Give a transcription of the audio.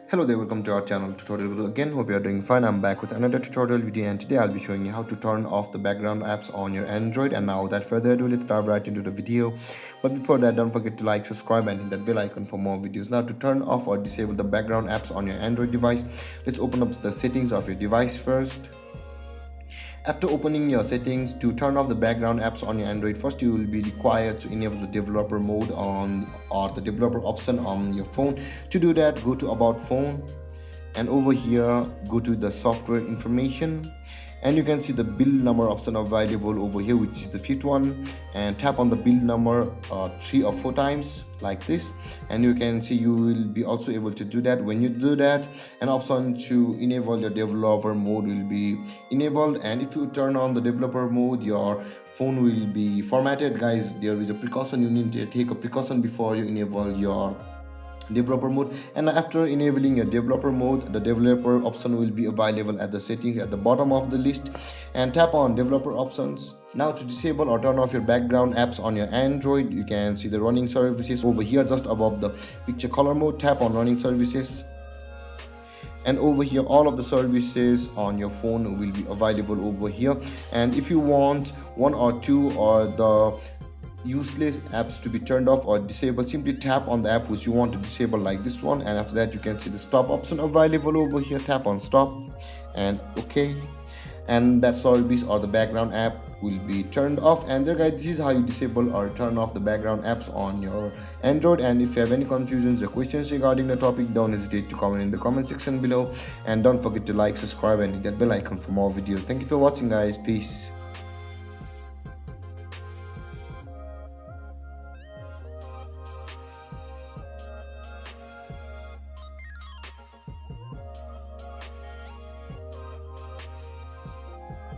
Hello there, welcome to our channel tutorial video again. Hope you are doing fine. I'm back with another tutorial video, and today I'll be showing you how to turn off the background apps on your Android. And now without further ado, let's dive right into the video. But before that, don't forget to like, subscribe and hit that bell icon for more videos. Now to turn off or disable the background apps on your Android device, let's open up the settings of your device first. After opening your settings, to turn off the background apps on your Android, first you will be required to enable the developer mode on or the developer option on your phone. To do that, go to about phone, and over here go to the software information, and you can see the build number option available over here, which is the fifth one, and tap on the build number 3 or 4 times like this, and you can see you will be also able to do that. When you do that, an option to enable your developer mode will be enabled, and if you turn on the developer mode, your phone will be formatted. Guys, there is a precaution, you need to take a precaution before you enable your developer mode. And after enabling your developer mode, the developer option will be available at the settings at the bottom of the list, and tap on developer options. Now to disable or turn off your background apps on your Android, you can see the running services over here just above the picture color mode. Tap on running services, and over here all of the services on your phone will be available over here. And if you want one or two or the useless apps to be turned off or disabled, simply tap on the app which you want to disable, like this one, and after that you can see the stop option available over here. Tap on stop and okay, and that service or the background app will be turned off. And there guys, this is how you disable or turn off the background apps on your Android. And if you have any confusions or questions regarding the topic, don't hesitate to comment in the comment section below, and don't forget to like, subscribe and hit that bell icon for more videos. Thank you for watching guys. Peace.